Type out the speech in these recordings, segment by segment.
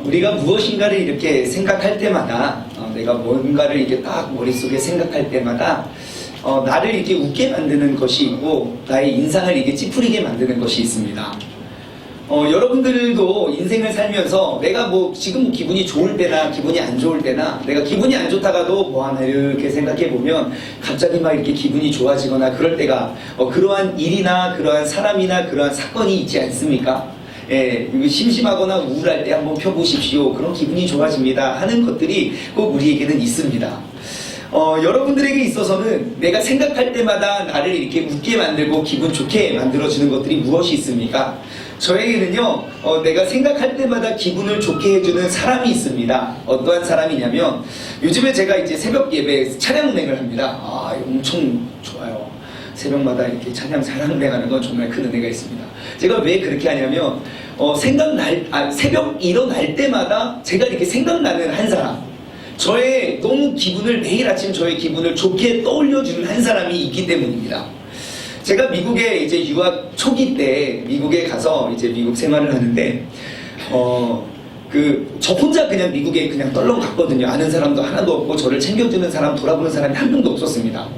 우리가 무엇인가를 이렇게 생각할 때마다 내가 뭔가를 이렇게 딱 머릿속에 생각할 때마다 나를 이렇게 웃게 만드는 것이 있고 나의 인상을 이렇게 찌푸리게 만드는 것이 있습니다. 여러분들도 인생을 살면서 내가 지금 기분이 좋을 때나 기분이 안 좋을 때나 내가 기분이 안 좋다가도 하나 이렇게 생각해 보면 갑자기 막 이렇게 기분이 좋아지거나 그럴 때가 그러한 일이나 그러한 사람이나 그러한 사건이 있지 않습니까? 예, 심심하거나 우울할 때 한번 펴보십시오. 그럼 기분이 좋아집니다. 하는 것들이 꼭 우리에게는 있습니다. 여러분들에게 있어서는 내가 생각할 때마다 나를 이렇게 웃게 만들고 기분 좋게 만들어주는 것들이 무엇이 있습니까? 저에게는요, 내가 생각할 때마다 기분을 좋게 해주는 사람이 있습니다. 어떠한 사람이냐면, 요즘에 제가 이제 새벽 예배 찬양 운행을 합니다. 엄청 좋아요. 새벽마다 이렇게 찬양 운행하는 건 정말 큰 은혜가 있습니다. 제가 왜 그렇게 하냐면, 새벽 일어날 때마다 제가 이렇게 생각나는 한 사람, 저의 너무 매일 아침 저의 기분을 좋게 떠올려주는 한 사람이 있기 때문입니다. 제가 미국에 이제 유학 초기 때 미국에 가서 이제 미국 생활을 하는데, 저 혼자 그냥 미국에 그냥 떨렁 갔거든요. 아는 사람도 하나도 없고 저를 챙겨주는 사람, 돌아보는 사람이 한 명도 없었습니다.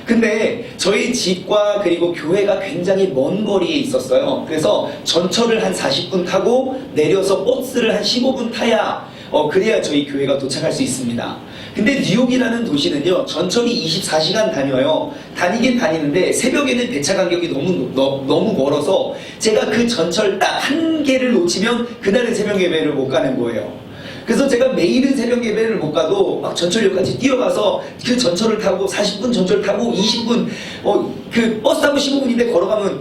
근데 저희 집과 그리고 교회가 굉장히 먼 거리에 있었어요. 그래서 전철을 한 40분 타고 내려서 버스를 한 15분 타야 그래야 저희 교회가 도착할 수 있습니다. 근데 뉴욕이라는 도시는요, 전철이 24시간 다녀요. 다니긴 다니는데 새벽에는 배차 간격이 너무 멀어서 제가 그 전철 딱 한 개를 놓치면 그날은 새벽 예배를 못 가는 거예요. 그래서 제가 매일은 새벽 예배를 못 가도 막 전철역까지 뛰어가서 그 전철을 타고 40분 전철 타고 20분 그 버스 타고 15분인데 걸어가면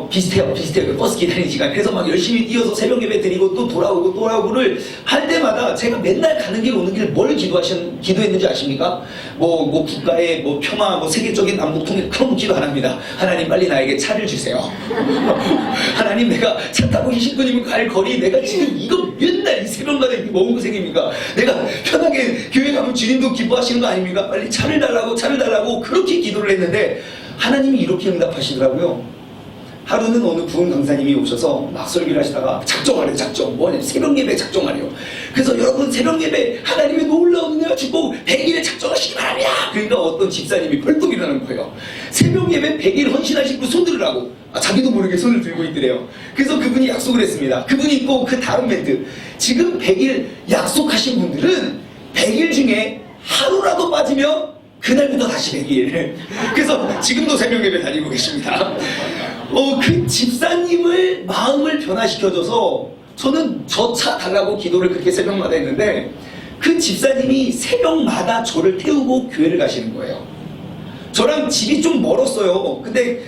비슷해요. 그 버스 기다리는 시간. 그래서 막 열심히 뛰어서 새벽 예배 드리고 또 돌아오고를 할 때마다 제가 맨날 가는 길 오는 길 뭘 기도했는지 아십니까? 국가의 평화, 세계적인 남북통일 그런 기도 안 합니다. 하나님 빨리 나에게 차를 주세요. 하나님 내가 차 타고 20분이면 갈 거리 내가 지금 이거 맨날 이 새벽마다 이렇게 먹은 고생입니까? 내가 편하게 교회 가면 주님도 기뻐하시는 거 아닙니까? 빨리 차를 달라고 그렇게 기도를 했는데 하나님이 이렇게 응답하시더라고요. 하루는 어느 부흥 강사님이 오셔서 막 설교를 하시다가 작정하래요. 새벽 예배 작정하래요. 그래서 여러분 새벽 예배 하나님의 놀라운 은혜가 주고 100일 작정하시기 바랍니다. 그러니까 어떤 집사님이 벌떡 일어나는 거예요. 새벽 예배 100일 헌신하시고 손 들으라고. 자기도 모르게 손을 들고 있더래요. 그래서 그분이 약속을 했습니다. 그분이 또 그 다음 멘트, 지금 100일 약속하신 분들은 100일 중에 하루라도 빠지면 그날부터 다시 100일. 그래서 지금도 새벽 예배 다니고 계십니다. 그 집사님을 마음을 변화시켜줘서 저는 저 차 달라고 기도를 그렇게 새벽마다 했는데 그 집사님이 새벽마다 저를 태우고 교회를 가시는 거예요. 저랑 집이 좀 멀었어요. 근데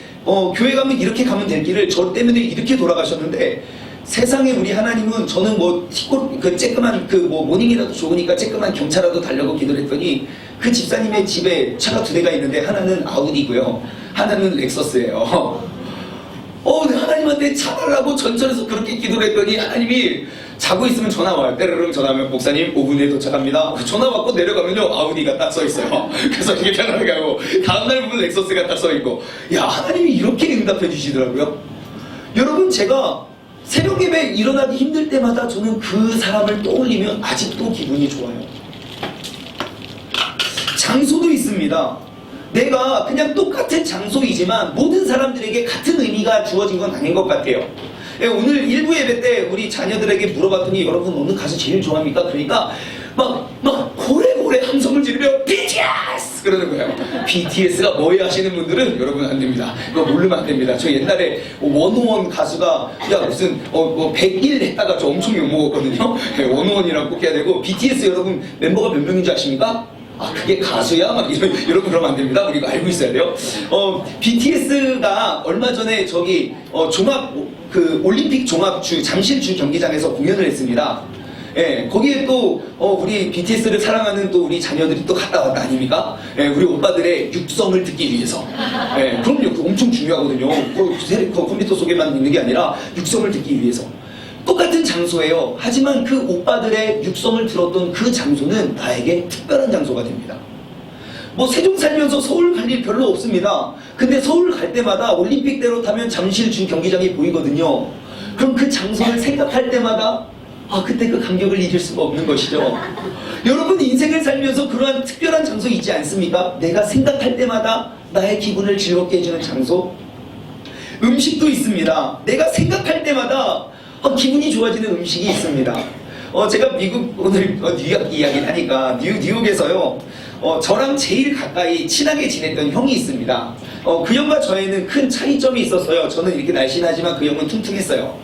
교회 가면 이렇게 가면 될 길을 저 때문에 이렇게 돌아가셨는데 세상에 우리 하나님은 저는 쬐끄만 모닝이라도 좋으니까 쬐끄만 경차라도 달려고 기도를 했더니 그 집사님의 집에 차가 2대가 있는데 하나는 아우디고요. 하나는 렉서스예요. 하나님한테 차 달라고 전철에서 그렇게 기도를 했더니 하나님이 자고 있으면 전화 와요. 때르릉 전화하면 목사님 5분에 도착합니다. 전화 받고 내려가면요 아우디가 딱 써 있어요. 그래서 이게 편하게 하고 다음날 보면 렉서스가 딱 써 있고, 야 하나님이 이렇게 응답해 주시더라고요. 여러분 제가 새벽 예배 일어나기 힘들 때마다 저는 그 사람을 떠올리면 아직도 기분이 좋아요. 장소도 있습니다. 내가 그냥 똑같은 장소이지만 모든 사람들에게 같은 의미가 주어진 건 아닌 것 같아요. 오늘 1부 예배 때 우리 자녀들에게 물어봤더니 여러분 오늘 가수 제일 좋아합니까? 그러니까 막 고래고래 함성을 지르며 BTS! 그러는 거예요. BTS가 뭐예요 하시는 분들은 여러분 안 됩니다. 이거 모르면 안 됩니다. 저 옛날에 원호원 가수가 무슨 100일 했다가 저 엄청 욕먹었거든요. 원호원이라고 꼭 해야 되고, BTS 여러분 멤버가 몇 명인지 아십니까? 그게 가수야? 여러분 그러면 안 됩니다. 우리가 알고 있어야 돼요. BTS가 얼마 전에 올림픽 잠실주 경기장에서 공연을 했습니다. 예, 거기에 또 우리 BTS를 사랑하는 또 우리 자녀들이 또 갔다 왔다 아닙니까? 예, 우리 오빠들의 육성을 듣기 위해서. 예, 그럼요. 그거 엄청 중요하거든요. 컴퓨터 속에만 있는 게 아니라 육성을 듣기 위해서. 똑같은 장소예요. 하지만 그 오빠들의 육성을 들었던 그 장소는 나에게 특별한 장소가 됩니다. 세종 살면서 서울 갈 일 별로 없습니다. 근데 서울 갈 때마다 올림픽대로 타면 잠실 주 경기장이 보이거든요. 그럼 그 장소를 생각할 때마다 그때 그 감격을 잊을 수가 없는 것이죠. 여러분 인생을 살면서 그러한 특별한 장소 있지 않습니까? 내가 생각할 때마다 나의 기분을 즐겁게 해주는 장소. 음식도 있습니다. 내가 생각할 때마다 기분이 좋아지는 음식이 있습니다. 제가 미국 오늘 뉴욕 이야기를 하니까 뉴욕에서요. 저랑 제일 가까이 친하게 지냈던 형이 있습니다. 그 형과 저에는 큰 차이점이 있었어요. 저는 이렇게 날씬하지만 그 형은 퉁퉁했어요.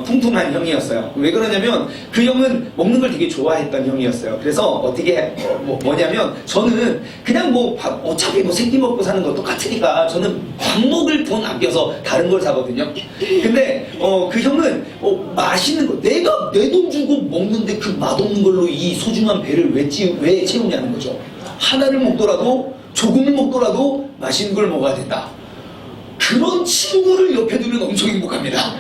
퉁퉁한 형이었어요. 왜 그러냐면 그 형은 먹는 걸 되게 좋아했던 형이었어요. 그래서 어떻게 뭐냐면 저는 그냥 어차피 새끼 먹고 사는 거 똑같으니까 저는 밥 먹을 돈 아껴서 다른 걸 사거든요. 근데 그 형은 맛있는 거 내가 내 돈 주고 먹는데 그 맛없는 걸로 이 소중한 배를 왜 채우냐는 거죠. 하나를 먹더라도 조금을 먹더라도 맛있는 걸 먹어야 된다. 그런 친구를 옆에 두면 엄청 행복합니다.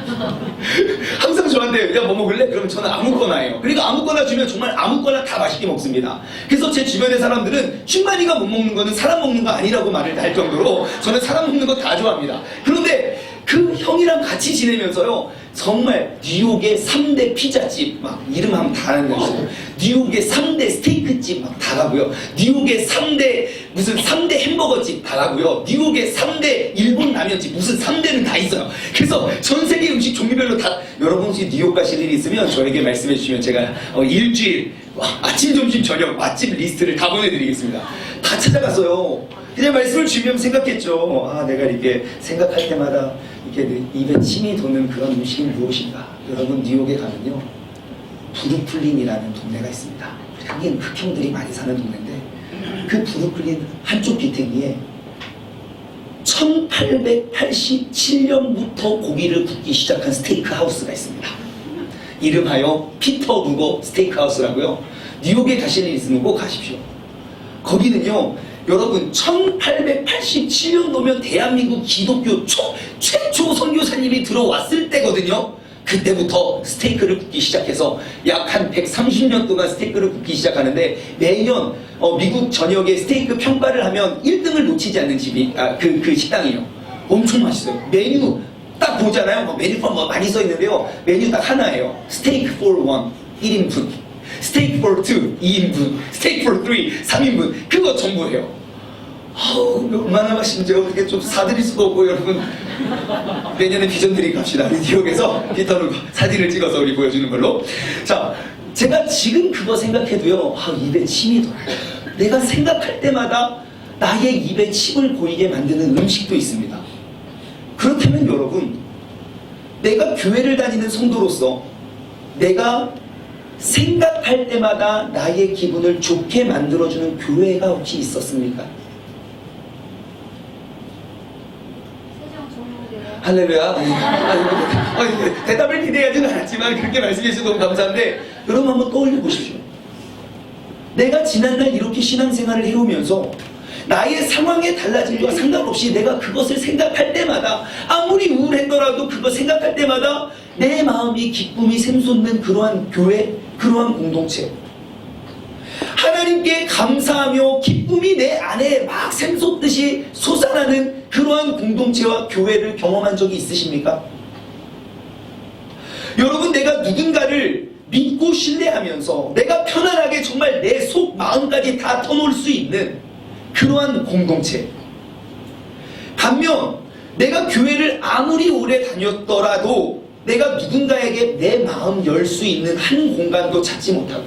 항상 저한테 야 뭐 먹을래? 그러면 저는 아무거나 해요. 그러니까 아무거나 주면 정말 아무거나 다 맛있게 먹습니다. 그래서 제 주변의 사람들은 춘만이가 못 먹는 거는 사람 먹는 거 아니라고 말을 할 정도로 저는 사람 먹는 거 다 좋아합니다. 그런데 그 형이랑 같이 지내면서요, 정말 뉴욕의 3대 피자집 막 이름 하면 다 아는 거죠. 뉴욕의 3대 스테이크집 막 다 가고요. 뉴욕의 3대 햄버거집 다 가고요. 뉴욕의 3대 일본 라면집 무슨 3대는 다 있어요. 그래서 전 세계 음식 종류별로 다. 여러분 혹시 뉴욕 가실 일이 있으면 저에게 말씀해 주시면 제가 일주일 아침 점심 저녁 맛집 리스트를 다 보내드리겠습니다. 다 찾아갔어요. 그냥 말씀을 주면 생각했죠. 내가 이렇게 생각할 때마다 이렇게 입에 침이 도는 그런 음식이 무엇인가. 여러분 뉴욕에 가면요, 브루클린이라는 동네가 있습니다. 하긴 흑형들이 많이 사는 동네인데 그 브루클린 한쪽 기택리에 1887년부터 고기를 굽기 시작한 스테이크 하우스가 있습니다. 이름하여 피터 루거 스테이크 하우스라고요. 뉴욕에 가실 일 있으면 꼭 가십시오. 거기는요, 여러분 1887년도면 대한민국 기독교 최초 선교사님이 들어왔을 때거든요. 그때부터 스테이크를 굽기 시작해서 약 한 130년 동안 스테이크를 굽기 시작하는데 매년 미국 전역에 스테이크 평가를 하면 1등을 놓치지 않는 집이 그 식당이에요. 엄청 맛있어요. 메뉴 딱 보잖아요. 메뉴판 많이 써 있는데요. 메뉴 딱 하나예요. 스테이크 for 1, 1인분. 스테이크 for 2, 2인분. 스테이크 for 3, 3인분. 그거 전부예요. 얼마나 맛있는지 어떻게 좀 사드릴 수도 없고, 여러분 내년에 비전 드림 갑시다. 뉴욕에서 피터로 사진을 찍어서 우리 보여주는 걸로. 자, 제가 지금 그거 생각해도요, 입에 침이 돌아요. 내가 생각할 때마다 나의 입에 침을 고이게 만드는 음식도 있습니다. 그렇다면 여러분, 내가 교회를 다니는 성도로서 내가 생각할 때마다 나의 기분을 좋게 만들어주는 교회가 혹시 있었습니까? 할렐루야. 대답을 기대하지는 않았지만 그렇게 말씀해 주셔서 너무 감사한데, 여러분 한번 떠올려 보십시오. 내가 지난날 이렇게 신앙생활을 해오면서 나의 상황에 달라짐과 상관없이 내가 그것을 생각할 때마다, 아무리 우울했더라도 그거 생각할 때마다 내 마음이 기쁨이 샘솟는 그러한 교회, 그러한 공동체, 하나님께 감사하며 기쁨이 내 안에 막 샘솟듯이 솟아나는 그러한 공동체와 교회를 경험한 적이 있으십니까? 여러분, 내가 누군가를 믿고 신뢰하면서 내가 편안하게 정말 내 속 마음까지 다 터놓을 수 있는 그러한 공동체, 반면 내가 교회를 아무리 오래 다녔더라도 내가 누군가에게 내 마음 열 수 있는 한 공간도 찾지 못하고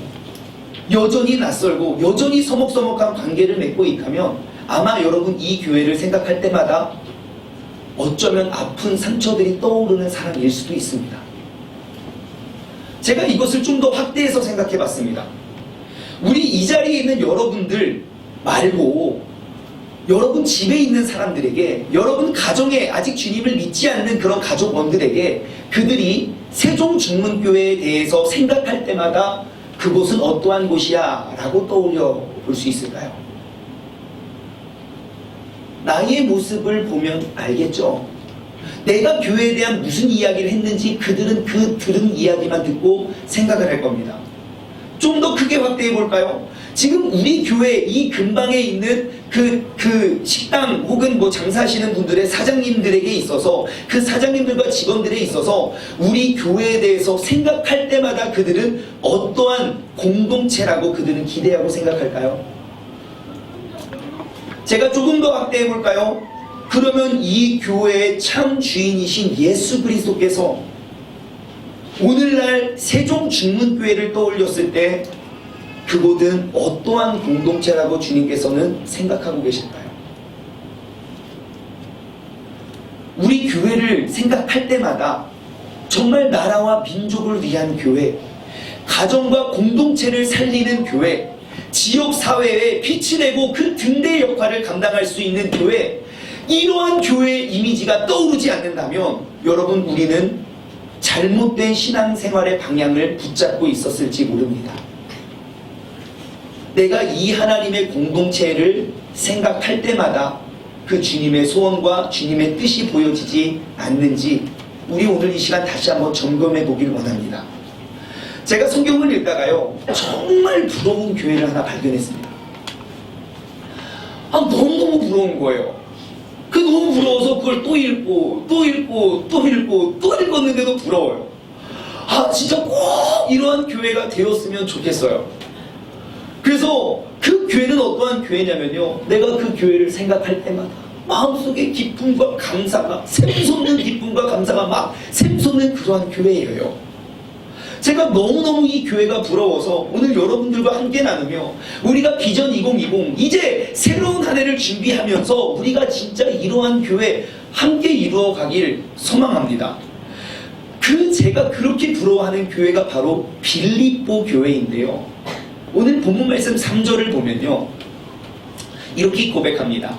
여전히 낯설고 여전히 서먹서먹한 관계를 맺고 있다면, 아마 여러분 이 교회를 생각할 때마다 어쩌면 아픈 상처들이 떠오르는 사람일 수도 있습니다. 제가 이것을 좀 더 확대해서 생각해 봤습니다. 우리 이 자리에 있는 여러분들 말고 여러분 집에 있는 사람들에게, 여러분 가정에 아직 주님을 믿지 않는 그런 가족원들에게 그들이 세종중문교회에 대해서 생각할 때마다 그곳은 어떠한 곳이야 라고 떠올려 볼 수 있을까요? 나의 모습을 보면 알겠죠? 내가 교회에 대한 무슨 이야기를 했는지 그들은 그 들은 이야기만 듣고 생각을 할 겁니다. 좀 더 크게 확대해 볼까요? 지금 우리 교회 이 근방에 있는 그 식당 혹은 뭐 장사하시는 분들의 사장님들에게 있어서, 그 사장님들과 직원들에 있어서 우리 교회에 대해서 생각할 때마다 그들은 어떠한 공동체라고 그들은 기대하고 생각할까요? 제가 조금 더 확대해 볼까요? 그러면 이 교회의 참 주인이신 예수 그리스도께서 오늘날 세종 중문교회를 떠올렸을 때 그곳은 어떠한 공동체라고 주님께서는 생각하고 계실까요? 우리 교회를 생각할 때마다 정말 나라와 민족을 위한 교회, 가정과 공동체를 살리는 교회, 지역사회에 빛이 되고 그 등대 역할을 감당할 수 있는 교회, 이러한 교회의 이미지가 떠오르지 않는다면 여러분, 우리는 잘못된 신앙생활의 방향을 붙잡고 있었을지 모릅니다. 내가 이 하나님의 공동체를 생각할 때마다 그 주님의 소원과 주님의 뜻이 보여지지 않는지 우리 오늘 이 시간 다시 한번 점검해 보길 원합니다. 제가 성경을 읽다가요, 정말 부러운 교회를 하나 발견했습니다. 너무너무 부러운 거예요. 너무 부러워서 그걸 또 읽고 또 읽고 또 읽고 또 읽었는데도 부러워요. 진짜 꼭 이러한 교회가 되었으면 좋겠어요. 그래서 그 교회는 어떠한 교회냐면요, 내가 그 교회를 생각할 때마다 마음속에 기쁨과 감사가, 샘솟는 기쁨과 감사가 막 샘솟는 그러한 교회예요. 제가 너무너무 이 교회가 부러워서 오늘 여러분들과 함께 나누며 우리가 비전 2020 이제 새로운 한 해를 준비하면서 우리가 진짜 이러한 교회 함께 이루어가길 소망합니다. 제가 그렇게 부러워하는 교회가 바로 빌립보 교회인데요, 오늘 본문 말씀 3절을 보면요, 이렇게 고백합니다.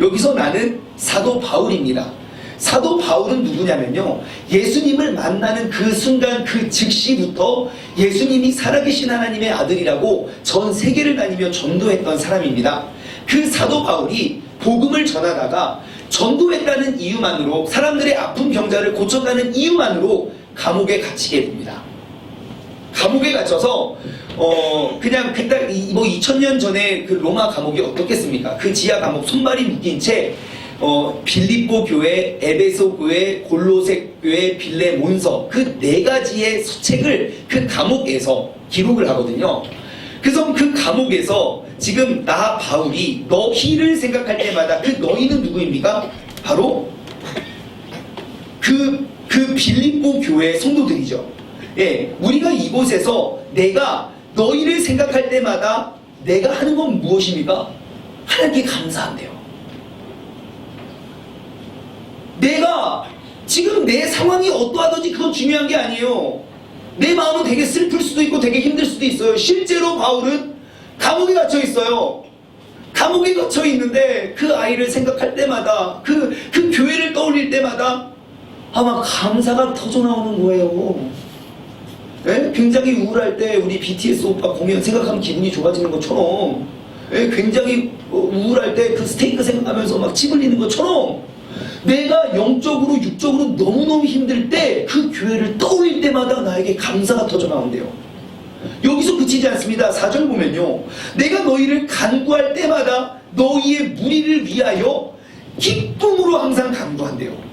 여기서 나는 사도 바울입니다. 사도 바울은 누구냐면요, 예수님을 만나는 그 순간 그 즉시부터 예수님이 살아계신 하나님의 아들이라고 전 세계를 다니며 전도했던 사람입니다. 그 사도 바울이 복음을 전하다가 전도했다는 이유만으로, 사람들의 아픈 병자를 고쳤다는 이유만으로 감옥에 갇히게 됩니다. 감옥에 갇혀서 그냥 그때 2000년 전에 그 로마 감옥이 어떻겠습니까? 그 지하 감옥 손발이 묶인 채 빌립보 교회, 에베소 교회, 골로새 교회, 빌레몬서 그 4가지의 책을 그 감옥에서 기록을 하거든요. 그래서 그 감옥에서 지금 나 바울이 너희를 생각할 때마다 그 너희는 누구입니까? 바로 그 빌립보 교회의 성도들이죠. 예, 우리가 이곳에서 내가 너희를 생각할 때마다 내가 하는 건 무엇입니까? 하나님께 감사한대요. 내가 지금 내 상황이 어떠하든지 그건 중요한 게 아니에요. 내 마음은 되게 슬플 수도 있고 되게 힘들 수도 있어요. 실제로 바울은 감옥에 갇혀 있어요. 감옥에 갇혀 있는데 그 아이를 생각할 때마다 그 교회를 떠올릴 때마다 아마 감사가 터져 나오는 거예요. 네? 굉장히 우울할 때 우리 BTS 오빠 공연 생각하면 기분이 좋아지는 것처럼, 네? 굉장히 우울할 때 그 스테이크 생각하면서 막 침 흘리는 것처럼 내가 영적으로 육적으로 너무너무 힘들 때 그 교회를 떠올릴 때마다 나에게 감사가 터져 나온대요. 여기서 그치지 않습니다. 4절 보면요, 내가 너희를 간구할 때마다 너희의 무리를 위하여 기쁨으로 항상 간구한대요.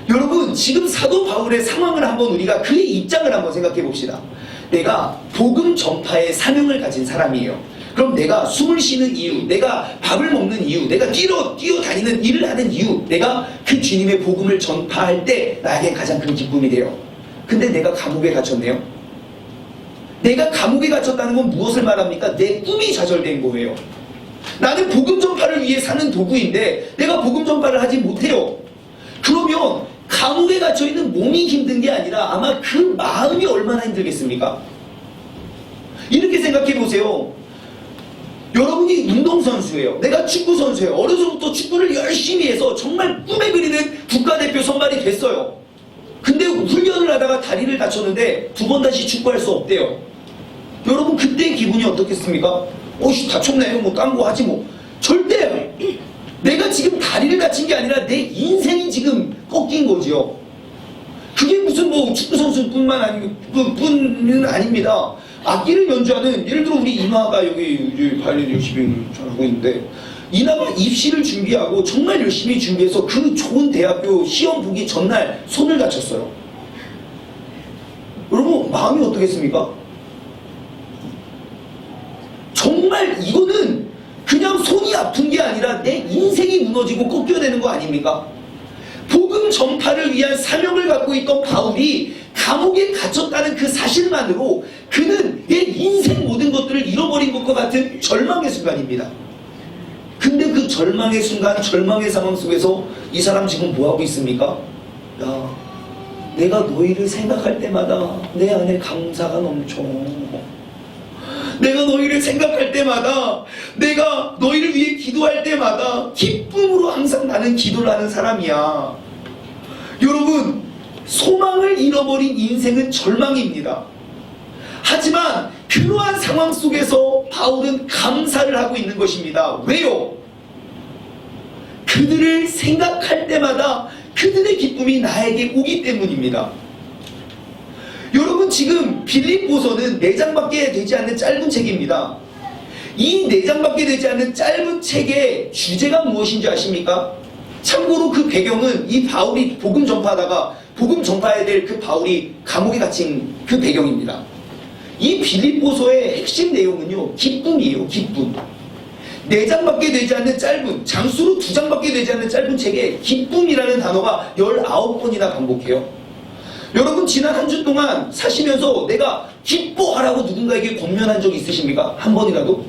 여러분, 지금 사도 바울의 상황을 한번 우리가 그의 입장을 한번 생각해 봅시다. 내가 복음 전파의 사명을 가진 사람이에요. 그럼 내가 숨을 쉬는 이유, 내가 밥을 먹는 이유, 내가 뛰어다니는 일을 하는 이유, 내가 그 주님의 복음을 전파할 때 나에게 가장 큰 기쁨이 돼요. 근데 내가 감옥에 갇혔네요. 내가 감옥에 갇혔다는 건 무엇을 말합니까? 내 꿈이 좌절된 거예요. 나는 복음 전파를 위해 사는 도구인데 내가 복음 전파를 하지 못해요. 그러면 감옥에 갇혀있는 몸이 힘든 게 아니라 아마 그 마음이 얼마나 힘들겠습니까? 이렇게 생각해 보세요. 여러분이 운동선수예요. 내가 축구선수예요. 어려서부터 축구를 열심히 해서 정말 꿈에 그리는 국가대표 선발이 됐어요. 근데 훈련을 하다가 다리를 다쳤는데 2번 다시 축구할 수 없대요. 여러분, 그때 기분이 어떻겠습니까? 다쳤네, 뭐 딴 거 하지 뭐. 절대 내가 지금 다리를 다친 게 아니라 내 인생이 지금 꺾인 거지요. 그게 무슨 무슨 뭐 축구 선수뿐만 아니고 뿐은 아닙니다. 악기를 연주하는, 예를 들어 우리 이마가 여기 바이올린 열심히 잘하고 있는데, 이나가 입시를 준비하고 정말 열심히 준비해서 그 좋은 대학교 시험 보기 전날 손을 다쳤어요. 여러분 마음이 어떻겠습니까? 정말 이거는 그냥 손이 아픈 게 아니라 내 인생이 무너지고 꺾여내는 거 아닙니까? 복음 전파를 위한 사명을 갖고 있던 바울이 감옥에 갇혔다는 그 사실만으로 그는 내 인생 모든 것들을 잃어버린 것과 같은 절망의 순간입니다. 근데 그 절망의 순간, 절망의 상황 속에서 이 사람 지금 뭐하고 있습니까? 야, 내가 너희를 생각할 때마다 내 안에 감사가 넘쳐. 내가 너희를 생각할 때마다, 내가 너희를 위해 기도할 때마다 기쁨으로 항상 나는 기도를 하는 사람이야. 여러분, 소망을 잃어버린 인생은 절망입니다. 하지만 그러한 상황 속에서 바울은 감사를 하고 있는 것입니다. 왜요? 그들을 생각할 때마다 그들의 기쁨이 나에게 오기 때문입니다. 여러분, 지금 빌립보서는 4장밖에 되지 않는 짧은 책입니다. 이 4장밖에 되지 않는 짧은 책의 주제가 무엇인지 아십니까? 참고로 그 배경은 이 바울이 복음 전파하다가 복음 전파해야 될 그 바울이 감옥에 갇힌 그 배경입니다. 이 빌립보서의 핵심 내용은요, 기쁨이에요. 기쁨. 4장밖에 되지 않는 짧은, 장수로 2장밖에 되지 않는 짧은 책에 기쁨이라는 단어가 19번이나 반복해요. 여러분, 지난 한 주 동안 사시면서 내가 기뻐하라고 누군가에게 권면한 적 있으십니까? 한 번이라도?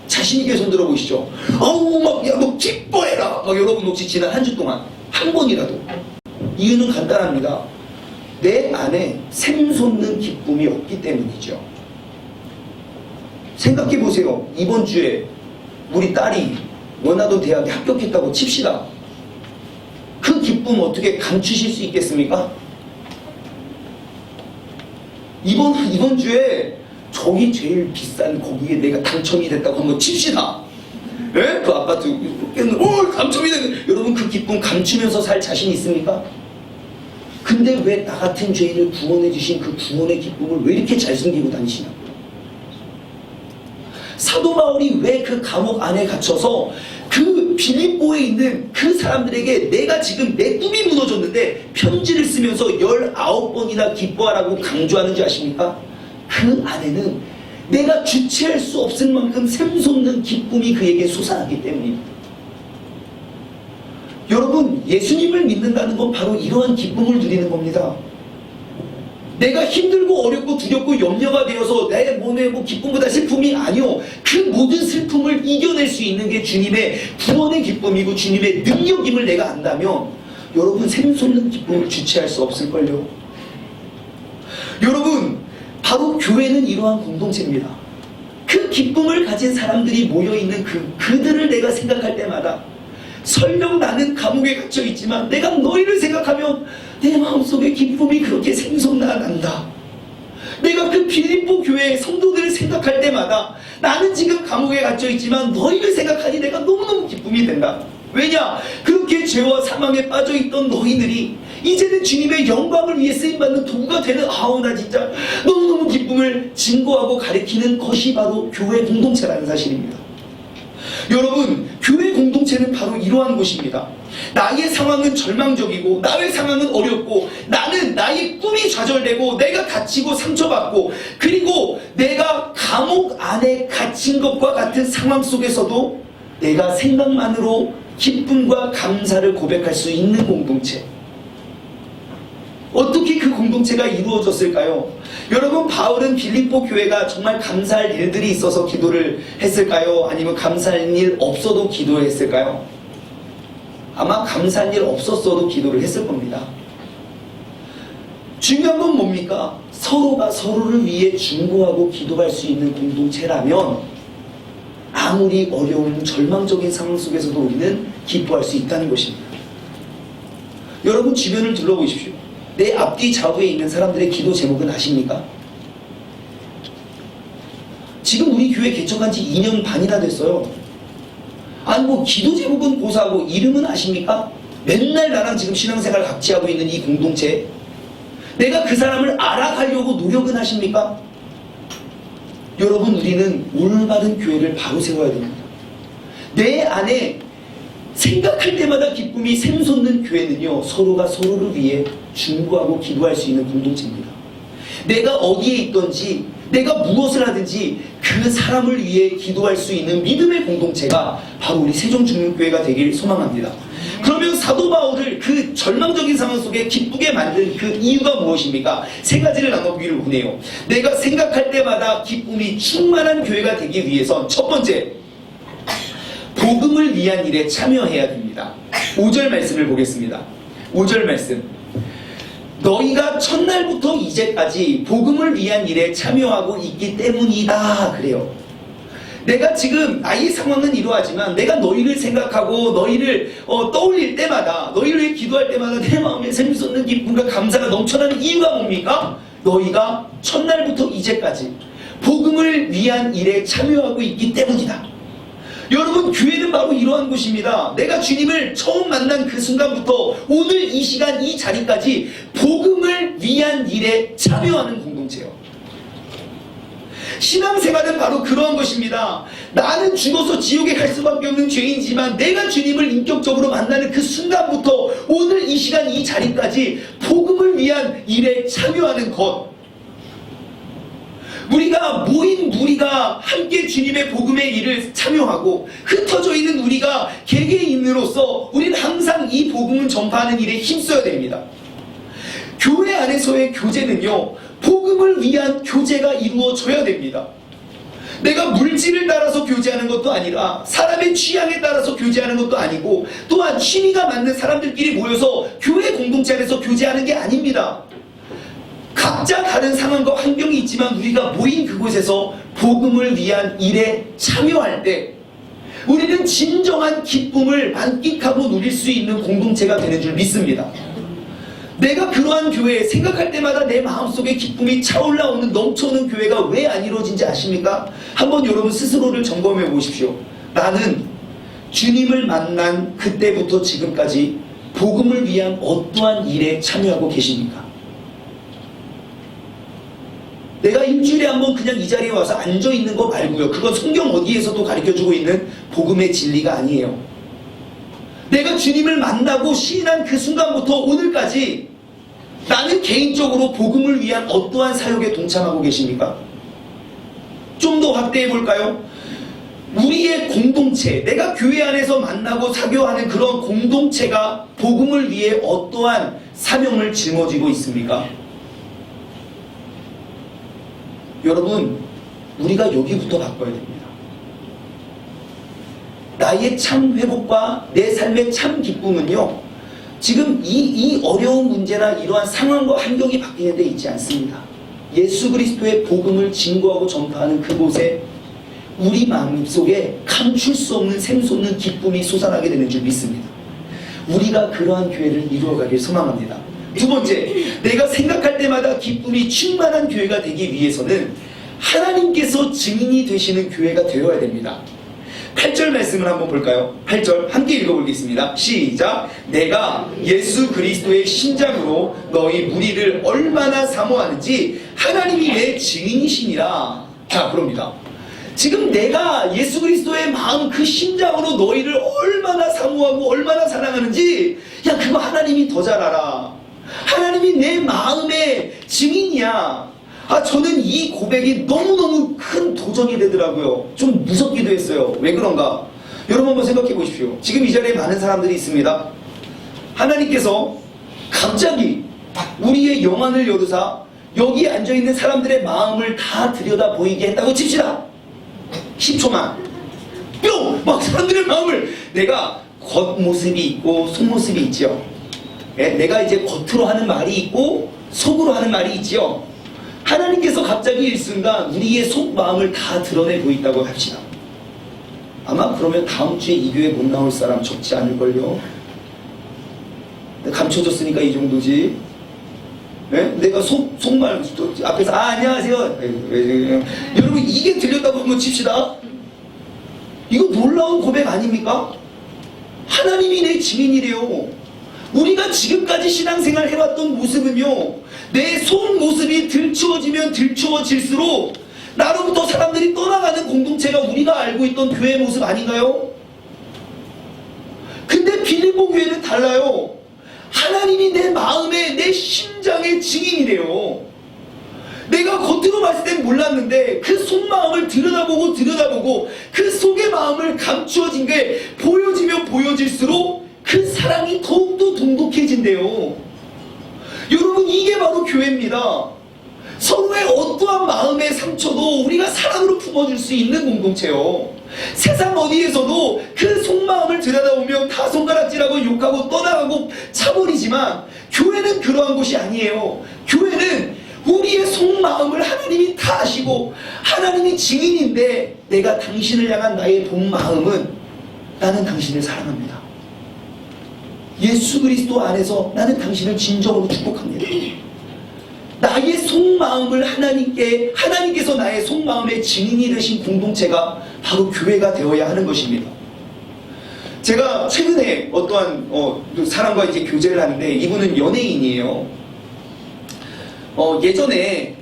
자신있게 손 들어보시죠. 아우, 막, 야, 너 기뻐해라! 막 여러분 혹시 지난 한 주 동안 한 번이라도? 이유는 간단합니다. 내 안에 샘솟는 기쁨이 없기 때문이죠. 생각해 보세요. 이번 주에 우리 딸이 원하던 대학에 합격했다고 칩시다. 그 기쁨 어떻게 감추실 수 있겠습니까? 이번 주에 저기 제일 비싼 거기에 내가 당첨이 됐다고 한번 칩시다. 예? 그 아파트 당첨이 된, 여러분 그 기쁨 감추면서 살 자신 있습니까? 근데 왜 나 같은 죄인을 구원해 주신 그 구원의 기쁨을 왜 이렇게 잘 숨기고 다니시나? 사도 바울이 왜 그 감옥 안에 갇혀서 그 빌립보에 있는 그 사람들에게 내가 지금 내 꿈이 무너졌는데 편지를 쓰면서 19번이나 기뻐하라고 강조하는지 아십니까? 그 안에는 내가 주체할 수 없을 만큼 샘솟는 기쁨이 그에게 솟아나기 때문입니다. 여러분, 예수님을 믿는다는 건 바로 이러한 기쁨을 누리는 겁니다. 내가 힘들고 어렵고 두렵고 염려가 되어서 내 몸에 뭐 기쁨보다 슬픔이 아니요, 그 모든 슬픔을 이겨낼 수 있는 게 주님의 구원의 기쁨이고 주님의 능력임을 내가 안다면 여러분, 샘솟는 기쁨을 주체할 수 없을걸요. 여러분, 바로 교회는 이러한 공동체입니다. 그 기쁨을 가진 사람들이 모여있는 그들을 내가 생각할 때마다, 설령 나는 감옥에 갇혀있지만 내가 너희를 생각하면 내 마음속에 기쁨이 그렇게 생성난다. 내가 그 빌립보 교회의 성도들을 생각할 때마다 나는 지금 감옥에 갇혀있지만 너희를 생각하니 내가 너무너무 기쁨이 된다. 왜냐? 그렇게 죄와 사망에 빠져있던 너희들이 이제는 주님의 영광을 위해 쓰임받는 도구가 되는, 아우 나 진짜 너무너무 기쁨을 증거하고 가리키는 것이 바로 교회 공동체라는 사실입니다. 여러분, 교회 공동체는 바로 이러한 곳입니다. 나의 상황은 절망적이고 나의 상황은 어렵고 나의 꿈이 좌절되고 내가 다치고 상처받고 그리고 내가 감옥 안에 갇힌 것과 같은 상황 속에서도 내가 생각만으로 기쁨과 감사를 고백할 수 있는 공동체. 어떻게 그 공동체가 이루어졌을까요? 여러분, 바울은 빌립보 교회가 정말 감사할 일들이 있어서 기도를 했을까요? 아니면 감사할 일 없어도 기도를 했을까요? 아마 감사할 일 없었어도 기도를 했을 겁니다. 중요한 건 뭡니까? 서로가 서로를 위해 중보하고 기도할 수 있는 공동체라면 아무리 어려운 절망적인 상황 속에서도 우리는 기뻐할 수 있다는 것입니다. 여러분, 주변을 둘러보십시오. 내 앞뒤 좌우에 있는 사람들의 기도 제목은 아십니까? 지금 우리 교회 개척한 지 2년 반이나 됐어요. 아니 뭐 기도 제목은 고사하고 이름은 아십니까? 맨날 나랑 지금 신앙생활 같이 하고 있는 이 공동체, 내가 그 사람을 알아가려고 노력은 하십니까? 여러분, 우리는 올바른 교회를 바로 세워야 됩니다. 내 안에 생각할 때마다 기쁨이 샘솟는 교회는요, 서로가 서로를 위해 중보하고 기도할 수 있는 공동체입니다. 내가 어디에 있든지, 내가 무엇을 하든지 그 사람을 위해 기도할 수 있는 믿음의 공동체가 바로 우리 세종중흥교회가 되길 소망합니다. 그러면 사도 바울을 그 절망적인 상황 속에 기쁘게 만든 그 이유가 무엇입니까? 세 가지를 나눠보기를 원해요. 내가 생각할 때마다 기쁨이 충만한 교회가 되기 위해선 첫 번째, 복음을 위한 일에 참여해야 됩니다. 5절 말씀을 보겠습니다. 5절 말씀. 너희가 첫날부터 이제까지 복음을 위한 일에 참여하고 있기 때문이다. 그래요. 내가 지금 나의 상황은 이러하지만 내가 너희를 생각하고 너희를 떠올릴 때마다, 너희를 위해 기도할 때마다 내 마음에 샘솟는 기쁨과 감사가 넘쳐나는 이유가 뭡니까? 너희가 첫날부터 이제까지 복음을 위한 일에 참여하고 있기 때문이다. 여러분, 교회는 바로 이러한 곳입니다. 내가 주님을 처음 만난 그 순간부터 오늘 이 시간 이 자리까지 복음을 위한 일에 참여하는 공동체예요. 신앙생활은 바로 그러한 것입니다. 나는 죽어서 지옥에 갈 수밖에 없는 죄인이지만 내가 주님을 인격적으로 만나는 그 순간부터 오늘 이 시간 이 자리까지 복음을 위한 일에 참여하는 것. 우리가 모인 무리가 함께 주님의 복음의 일을 참여하고 흩어져 있는 우리가 개개인으로서 우리는 항상 이 복음을 전파하는 일에 힘써야 됩니다. 교회 안에서의 교제는요, 복음을 위한 교제가 이루어져야 됩니다. 내가 물질을 따라서 교제하는 것도 아니라 사람의 취향에 따라서 교제하는 것도 아니고 또한 취미가 맞는 사람들끼리 모여서 교회 공동체 안에서 교제하는 게 아닙니다. 각자 다른 상황과 환경이 있지만 우리가 모인 그곳에서 복음을 위한 일에 참여할 때 우리는 진정한 기쁨을 만끽하고 누릴 수 있는 공동체가 되는 줄 믿습니다. 내가 그러한 교회에 생각할 때마다 내 마음속에 기쁨이 차올라오는 넘쳐오는 교회가 왜 안 이루어진지 아십니까? 한번 여러분 스스로를 점검해 보십시오. 나는 주님을 만난 그때부터 지금까지 복음을 위한 어떠한 일에 참여하고 계십니까? 내가 일주일에 한번 그냥 이 자리에 와서 앉아있는 거 말고요, 그건 성경 어디에서도 가르쳐주고 있는 복음의 진리가 아니에요. 내가 주님을 만나고 시인한 그 순간부터 오늘까지 나는 개인적으로 복음을 위한 어떠한 사역에 동참하고 계십니까? 좀 더 확대해 볼까요? 우리의 공동체, 내가 교회 안에서 만나고 사교하는 그런 공동체가 복음을 위해 어떠한 사명을 짊어지고 있습니까? 여러분, 우리가 여기부터 바꿔야 됩니다. 나의 참 회복과 내 삶의 참 기쁨은요, 지금 이 어려운 문제나 이러한 상황과 환경이 바뀌는 데 있지 않습니다. 예수 그리스도의 복음을 증거하고 전파하는 그곳에 우리 마음속에 감출 수 없는 샘솟는 기쁨이 솟아나게 되는 줄 믿습니다. 우리가 그러한 교회를 이루어가길 소망합니다. 두 번째, 내가 생각할 때마다 기쁨이 충만한 교회가 되기 위해서는 하나님께서 증인이 되시는 교회가 되어야 됩니다. 8절 말씀을 한번 볼까요? 8절 함께 읽어보겠습니다. 시작. 내가 예수 그리스도의 심장으로 너희 무리를 얼마나 사모하는지 하나님이 내 증인이시니라. 자, 그럽니다. 지금 내가 예수 그리스도의 마음 그 심장으로 너희를 얼마나 사모하고 얼마나 사랑하는지, 야, 그거 하나님이 더 잘 알아. 하나님이 내 마음의 증인이야. 저는 이 고백이 너무너무 큰 도전이 되더라고요. 좀 무섭기도 했어요. 왜 그런가? 여러분 한번 생각해 보십시오. 지금 이 자리에 많은 사람들이 있습니다. 하나님께서 갑자기 우리의 영안을 열으사 여기 앉아있는 사람들의 마음을 다 들여다 보이게 했다고 칩시다. 10초만 뿅! 막 사람들의 마음을, 내가 겉모습이 있고 속모습이 있죠. 내가 이제 겉으로 하는 말이 있고 속으로 하는 말이 있죠. 하나님께서 갑자기 일순간 우리의 속마음을 다 드러내 보인다고 합시다. 아마 그러면 다음 주에 이 교회 못 나올 사람 적지 않을걸요. 감춰줬으니까 이 정도지. 내가 속말 앞에서 안녕하세요. 여러분, 이게 들렸다고 한번 칩시다. 이거 놀라운 고백 아닙니까? 하나님이 내 증인이래요. 우리가 지금까지 신앙생활 해왔던 모습은요, 내 속모습이 들추어지면 들추어질수록 나로부터 사람들이 떠나가는 공동체가 우리가 알고 있던 교회 모습 아닌가요? 근데 빌립보 교회는 달라요. 하나님이 내 마음에, 내 심장의 증인이래요. 내가 겉으로 봤을 땐 몰랐는데 그 속마음을 들여다보고 그 속의 마음을 감추어진 게 보여지면 보여질수록 그 사랑이 더욱더 돈독해진대요. 여러분, 이게 바로 교회입니다. 서로의 어떠한 마음의 상처도 우리가 사랑으로 품어줄 수 있는 공동체요. 세상 어디에서도 그 속마음을 들여다보면 다 손가락질하고 욕하고 떠나가고 차버리지만 교회는 그러한 곳이 아니에요. 교회는 우리의 속마음을 하나님이 다 아시고 하나님이 증인인데, 내가 당신을 향한 나의 본 마음은 나는 당신을 사랑합니다. 예수 그리스도 안에서 나는 당신을 진정으로 축복합니다. 나의 속마음을 하나님께서 나의 속마음의 증인이 되신 공동체가 바로 교회가 되어야 하는 것입니다. 제가 최근에 어떠한 사람과 이제 교제를 하는데, 이분은 연예인이에요. 예전에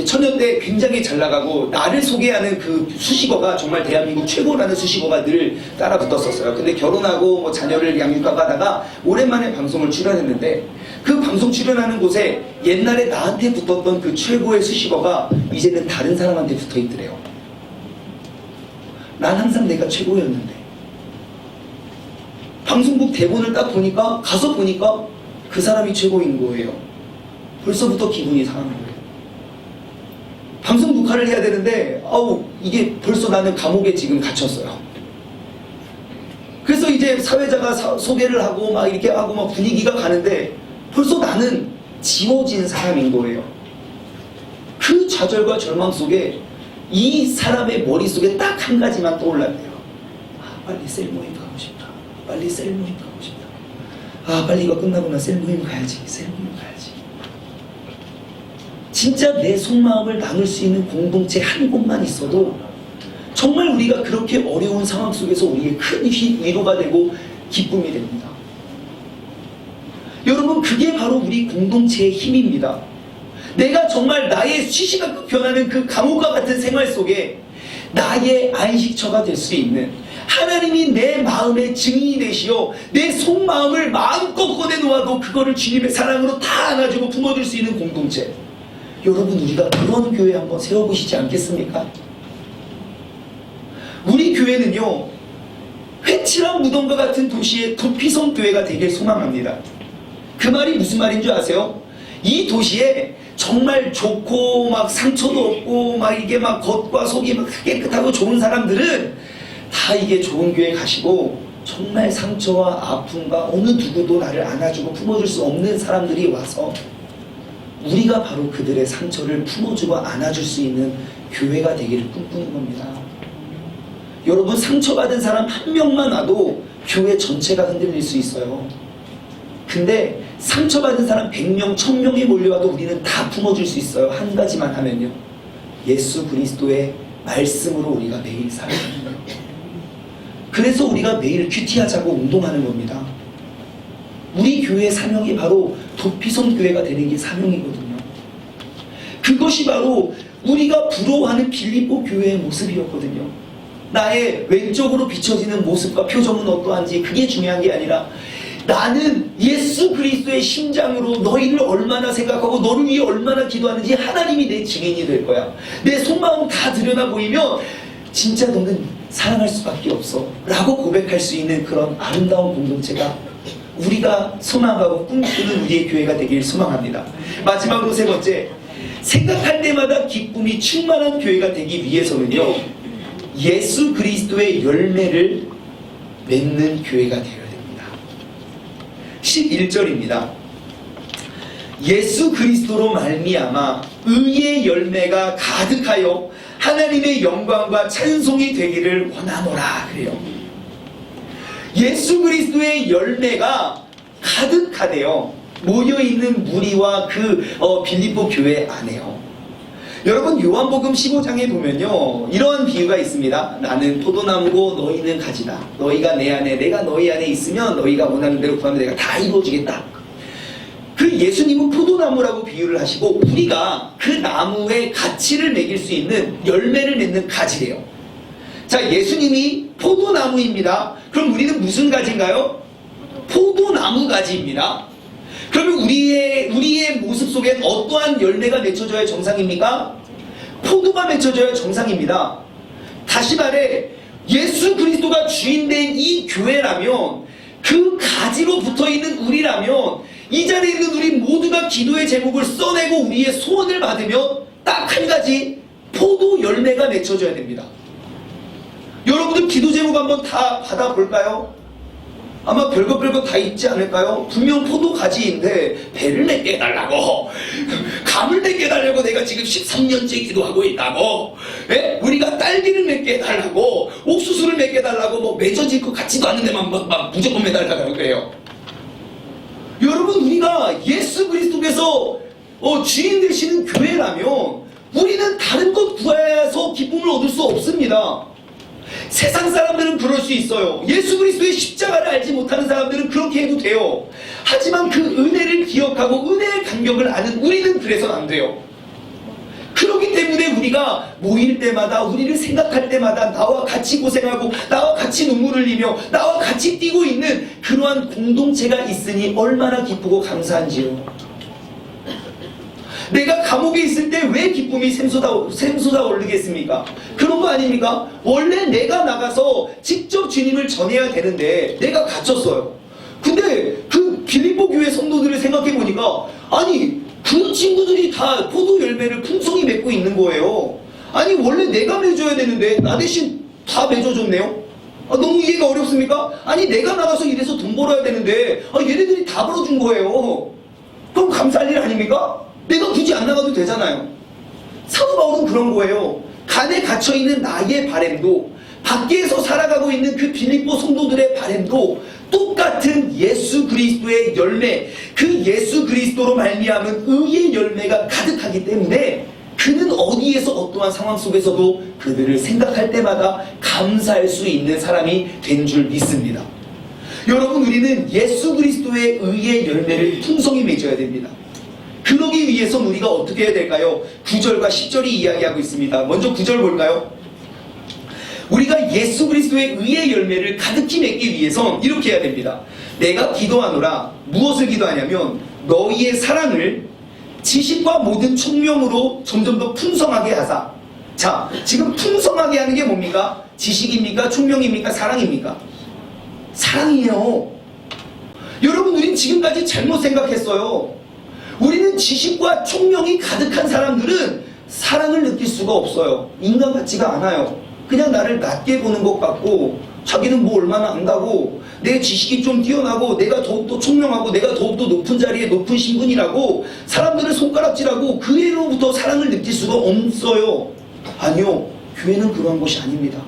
천년 때 굉장히 잘 나가고 나를 소개하는 그 수식어가 정말 대한민국 최고라는 수식어가 늘 따라 붙었었어요. 근데 결혼하고 뭐 자녀를 양육하고 하다가 오랜만에 방송을 출연했는데, 그 방송 출연하는 곳에 옛날에 나한테 붙었던 그 최고의 수식어가 이제는 다른 사람한테 붙어 있더래요. 난 항상 내가 최고였는데. 방송국 대본을 딱 보니까, 가서 보니까 그 사람이 최고인 거예요. 벌써부터 기분이 상한 거예요. 방송 녹화를 해야 되는데 이게 벌써 나는 감옥에 지금 갇혔어요. 그래서 이제 사회자가 소개를 하고 막 이렇게 하고 막 분위기가 가는데 벌써 나는 지워진 사람인 거예요. 그 좌절과 절망 속에 이 사람의 머릿속에 딱 한 가지만 떠올랐대요. 빨리 셀 모임 가고 싶다. 빨리 셀 모임 가고 싶다. 빨리 이거 끝나고 나 셀 모임 가야지. 셀 모임 가야지. 진짜 내 속마음을 나눌 수 있는 공동체 한 곳만 있어도 정말 우리가 그렇게 어려운 상황 속에서 우리의 큰 위로가 되고 기쁨이 됩니다. 여러분, 그게 바로 우리 공동체의 힘입니다. 내가 정말 나의 시시각각 변하는 그 감옥과 같은 생활 속에 나의 안식처가 될 수 있는, 하나님이 내 마음의 증인이 되시어 내 속마음을 마음껏 꺼내놓아도 그거를 주님의 사랑으로 다 안아주고 품어줄 수 있는 공동체. 여러분, 우리가 그런 교회 한번 세워보시지 않겠습니까? 우리 교회는요, 회칠한 무덤과 같은 도시의 도피성 교회가 되길 소망합니다. 그 말이 무슨 말인 줄 아세요? 이 도시에 정말 좋고 막 상처도 없고 막 이게 막 겉과 속이 막 깨끗하고 좋은 사람들은 다 이게 좋은 교회 가시고, 정말 상처와 아픔과 어느 누구도 나를 안아주고 품어줄 수 없는 사람들이 와서 우리가 바로 그들의 상처를 품어주고 안아줄 수 있는 교회가 되기를 꿈꾸는 겁니다. 여러분, 상처받은 사람 한 명만 와도 교회 전체가 흔들릴 수 있어요. 근데 상처받은 사람 100명, 1000명이 몰려와도 우리는 다 품어줄 수 있어요. 한 가지만 하면요, 예수 그리스도의 말씀으로 우리가 매일 살아가는 거예요. 그래서 우리가 매일 큐티하자고 운동하는 겁니다. 우리 교회의 사명이 바로 도피성 교회가 되는 게 사명이거든요. 그것이 바로 우리가 부러워하는 빌립보 교회의 모습이었거든요. 나의 왼쪽으로 비춰지는 모습과 표정은 어떠한지 그게 중요한 게 아니라, 나는 예수 그리스도의 심장으로 너희를 얼마나 생각하고 너를 위해 얼마나 기도하는지 하나님이 내 증인이 될 거야. 내 속마음 다 드러나 보이면 진짜 너는 사랑할 수밖에 없어 라고 고백할 수 있는 그런 아름다운 공동체가 우리가 소망하고 꿈꾸는 우리의 교회가 되길 소망합니다. 마지막으로 세 번째, 생각할 때마다 기쁨이 충만한 교회가 되기 위해서는요, 예수 그리스도의 열매를 맺는 교회가 되어야 됩니다. 11절입니다. 예수 그리스도로 말미암아 의의 열매가 가득하여 하나님의 영광과 찬송이 되기를 원하노라 그래요. 예수 그리스도의 열매가 가득하대요. 모여있는 무리와 그 빌립보 교회 안에요. 여러분 요한복음 15장에 보면요 이러한 비유가 있습니다. 나는 포도나무고 너희는 가지다. 너희가 내 안에 내가 너희 안에 있으면 너희가 원하는 대로 구하면 내가 다 이루어주겠다. 그 예수님은 포도나무라고 비유를 하시고 우리가 그 나무의 가치를 매길 수 있는 열매를 맺는 가지래요. 자, 예수님이 포도나무입니다. 그럼 우리는 무슨 가지인가요? 포도나무 가지입니다. 그러면 우리의 모습 속엔 어떠한 열매가 맺혀져야 정상입니까? 포도가 맺혀져야 정상입니다. 다시 말해 예수 그리스도가 주인된 이 교회라면, 그 가지로 붙어있는 우리라면, 이 자리에 있는 우리 모두가 기도의 제목을 써내고 우리의 소원을 받으면 딱 한 가지 포도 열매가 맺혀져야 됩니다. 여러분들 기도 제목 한번 다 받아볼까요? 아마 별것 다 있지 않을까요? 분명 포도 가지인데 배를 맺게 해달라고, 감을 맺게 해달라고 내가 지금 13년째 기도하고 있다고, 예? 우리가 딸기를 맺게 해달라고, 옥수수를 맺게 해달라고, 뭐 맺어질 것 같지도 않은 데만 막 무조건 매달라고 그래요. 여러분, 우리가 예수 그리스도께서 주인 되시는 교회라면 우리는 다른 것 구해서 기쁨을 얻을 수 없습니다. 세상 사람들은 그럴 수 있어요. 예수 그리스도의 십자가를 알지 못하는 사람들은 그렇게 해도 돼요. 하지만 그 은혜를 기억하고 은혜의 간격을 아는 우리는 그래서는 안 돼요. 그렇기 때문에 우리가 모일 때마다, 우리를 생각할 때마다 나와 같이 고생하고 나와 같이 눈물을 흘리며 나와 같이 뛰고 있는 그러한 공동체가 있으니 얼마나 기쁘고 감사한지요. 내가 감옥에 있을 때 왜 기쁨이 샘솟아 오르겠습니까? 그런 거 아닙니까? 원래 내가 나가서 직접 주님을 전해야 되는데 내가 갇혔어요. 근데 그 빌립보 교회 성도들을 생각해 보니까, 아니 그 친구들이 다 포도 열매를 풍성히 맺고 있는 거예요. 아니 원래 내가 맺어야 되는데 나 대신 다 맺어줬네요. 너무 이해가 어렵습니까? 아니 내가 나가서 이래서 돈 벌어야 되는데 얘네들이 다 벌어준 거예요. 그럼 감사할 일 아닙니까? 내가 굳이 안 나가도 되잖아요. 사도 바울은 그런 거예요. 간에 갇혀있는 나의 바램도, 밖에서 살아가고 있는 그 빌립보 성도들의 바램도 똑같은 예수 그리스도의 열매, 그 예수 그리스도로 말미암은 의의 열매가 가득하기 때문에 그는 어디에서 어떠한 상황 속에서도 그들을 생각할 때마다 감사할 수 있는 사람이 된 줄 믿습니다. 여러분, 우리는 예수 그리스도의 의의 열매를 풍성히 맺어야 됩니다. 그러기 위해서 우리가 어떻게 해야 될까요? 9절과 10절이 이야기하고 있습니다. 먼저 9절 볼까요? 우리가 예수 그리스도의 의의 열매를 가득히 맺기 위해선 이렇게 해야 됩니다. 내가 기도하노라. 무엇을 기도하냐면 너희의 사랑을 지식과 모든 총명으로 점점 더 풍성하게 하사. 자, 지금 풍성하게 하는 게 뭡니까? 지식입니까? 총명입니까? 사랑입니까? 사랑이에요. 여러분, 우린 지금까지 잘못 생각했어요. 우리는 지식과 총명이 가득한 사람들은 사랑을 느낄 수가 없어요. 인간 같지가 않아요. 그냥 나를 낮게 보는 것 같고, 자기는 뭐 얼마나 안다고, 내 지식이 좀 뛰어나고, 내가 더욱더 총명하고, 내가 더욱더 높은 자리에 높은 신분이라고 사람들을 손가락질하고 그 애로부터 사랑을 느낄 수가 없어요. 아니요, 교회는 그러한 것이 아닙니다.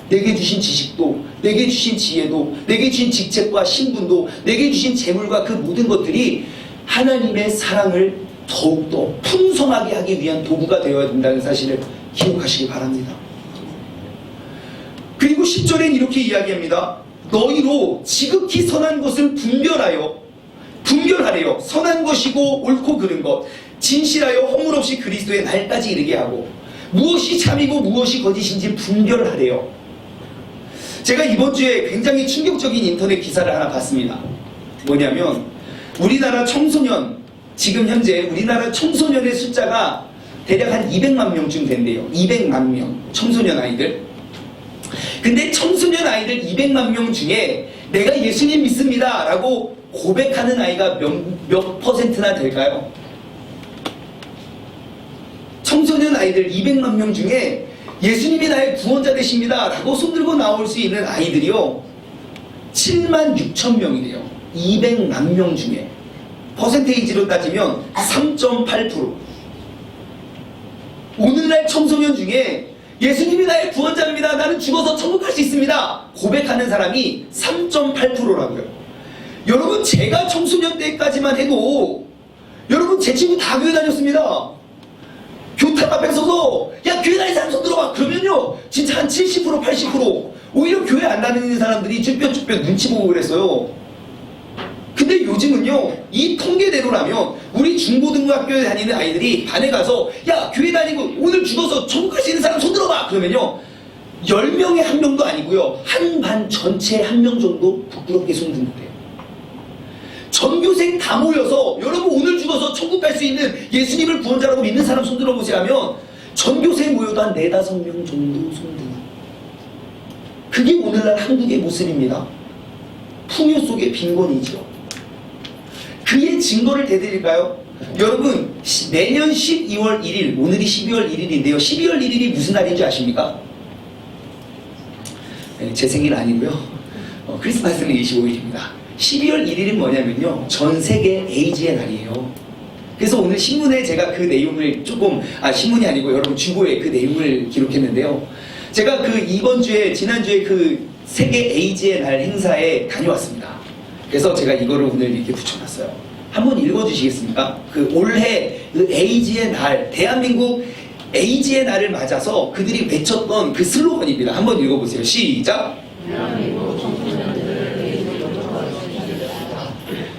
내게 주신 지식도, 내게 주신 지혜도, 내게 주신 직책과 신분도, 내게 주신 재물과 그 모든 것들이 하나님의 사랑을 더욱더 풍성하게 하기 위한 도구가 되어야 된다는 사실을 기억하시기 바랍니다. 그리고 10절엔 이렇게 이야기합니다. 너희로 지극히 선한 것을 분별하래요. 선한 것이고 옳고 그른 것, 진실하여 허물 없이 그리스도의 날까지 이르게 하고, 무엇이 참이고 무엇이 거짓인지 분별하래요. 제가 이번 주에 굉장히 충격적인 인터넷 기사를 하나 봤습니다. 뭐냐면 우리나라 청소년, 지금 현재 우리나라 청소년의 숫자가 대략 한 200만 명쯤 된대요. 200만 명 청소년 아이들. 근데 청소년 아이들 200만 명 중에 내가 예수님 믿습니다 라고 고백하는 아이가 몇 퍼센트나 될까요? 청소년 아이들 200만 명 중에 예수님이 나의 구원자 되십니다 라고 손들고 나올 수 있는 아이들이요 7만 6천 명이래요. 200만 명 중에 퍼센테이지로 따지면 3.8%. 오늘날 청소년 중에 예수님이 나의 구원자입니다, 나는 죽어서 천국 갈 수 있습니다 고백하는 사람이 3.8%라고요. 여러분, 제가 청소년 때까지만 해도 여러분 제 친구 다 교회 다녔습니다. 사람 앞에 서서 야 교회 다니는 사람 손 들어봐 그러면요 진짜 한 70% 80% 오히려 교회 안 다니는 사람들이 쭈뼛쭈뼛 눈치 보고 그랬어요. 근데 요즘은요 이 통계대로라면 우리 중고등학교에 다니는 아이들이 반에 가서 야 교회 다니고 오늘 죽어서 천국 갈 수 있는 사람 손 들어봐 그러면요 10명에 1명도 아니고요 한 반 전체에 1명 정도 부끄럽게 손 든대요. 전교생 다 모여서 여러분 오늘 죽어서 천국 갈 수 있는 예수님을 구원자라고 믿는 사람 손 들어보세요 하면 전교생 모여도 한 4-5명 정도 손 드는 그게 오늘날 한국의 모습입니다. 풍요 속의 빈곤이죠. 그의 증거를 대드릴까요? 여러분 내년 12월 1일 오늘이 12월 1일인데요 12월 1일이 무슨 날인 줄 아십니까? 네, 제 생일 아니고요 크리스마스는 25일입니다 12월 1일은 뭐냐면요 전 세계 에이즈의 날이에요. 그래서 오늘 신문에 제가 그 내용을 조금 신문이 아니고 여러분 주보에 그 내용을 기록했는데요 제가 그 이번 주에 지난주에 그 세계 에이즈의 날 행사에 다녀왔습니다. 그래서 제가 이거를 오늘 이렇게 붙여놨어요. 한번 읽어주시겠습니까? 그 올해 그 에이즈의 날, 대한민국 에이즈의 날을 맞아서 그들이 외쳤던 그 슬로건입니다. 한번 읽어보세요. 시작!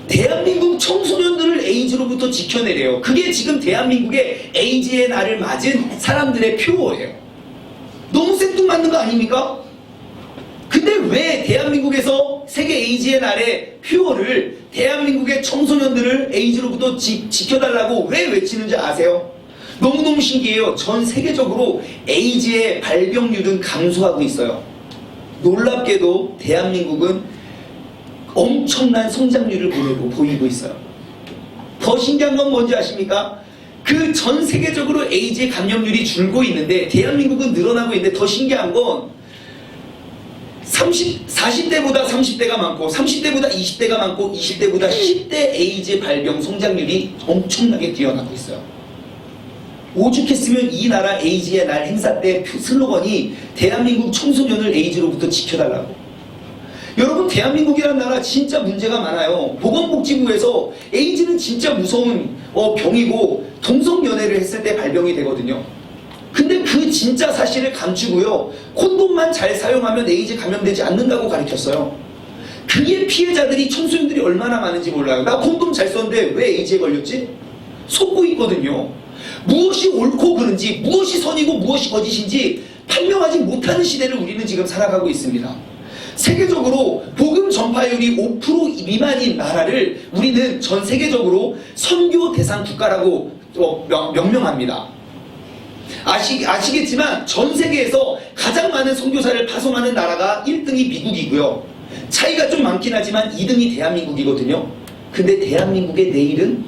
대한민국 청소년들을 에이즈로부터 지켜내래요. 그게 지금 대한민국의 에이즈의 날을 맞은 사람들의 표어예요. 너무 생뚱맞는 거 아닙니까? 근데 왜 대한민국에서 세계 에이즈의 날의 표어를 대한민국의 청소년들을 에이즈로부터 지켜달라고 왜 외치는지 아세요? 너무너무 신기해요. 전 세계적으로 에이즈의 발병률은 감소하고 있어요. 놀랍게도 대한민국은 엄청난 성장률을 보이고 있어요. 더 신기한 건 뭔지 아십니까? 그 전 세계적으로 에이즈의 감염률이 줄고 있는데 대한민국은 늘어나고 있는데 더 신기한 건 40대보다 30대가 많고 30대보다 20대가 많고 20대보다 10대 에이즈 발병 성장률이 엄청나게 뛰어나고 있어요. 오죽했으면 이 나라 에이즈의 날 행사 때 슬로건이 대한민국 청소년을 에이즈로부터 지켜달라고. 여러분 대한민국이라는 나라 진짜 문제가 많아요. 보건복지부에서 에이즈는 진짜 무서운 병이고 동성연애를 했을 때 발병이 되거든요. 근데 그 진짜 사실을 감추고요 콘돔만 잘 사용하면 에이즈 감염되지 않는다고 가르쳤어요. 그게 피해자들이 청소년들이 얼마나 많은지 몰라요. 나 콘돔 잘 썼는데 왜 에이즈에 걸렸지? 속고 있거든요. 무엇이 옳고 그른지 무엇이 선이고 무엇이 거짓인지 판명하지 못하는 시대를 우리는 지금 살아가고 있습니다. 세계적으로 복음 전파율이 5% 미만인 나라를 우리는 전 세계적으로 선교 대상 국가라고 명명합니다. 아시겠지만 전 세계에서 가장 많은 선교사를 파송하는 나라가 1등이 미국이고요. 차이가 좀 많긴 하지만 2등이 대한민국이거든요. 근데 대한민국의 내일은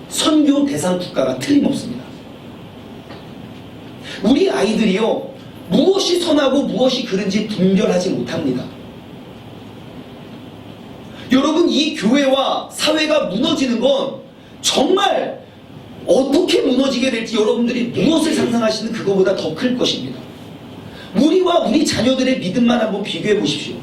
선교 대상 국가가 틀림없습니다. 우리 아이들이요 무엇이 선하고 무엇이 그른지 분별하지 못합니다. 여러분 이 교회와 사회가 무너지는 건 정말 어떻게 무너지게 될지 여러분들이 무엇을 상상하시는 그거보다 더 클 것입니다. 우리와 우리 자녀들의 믿음만 한번 비교해 보십시오.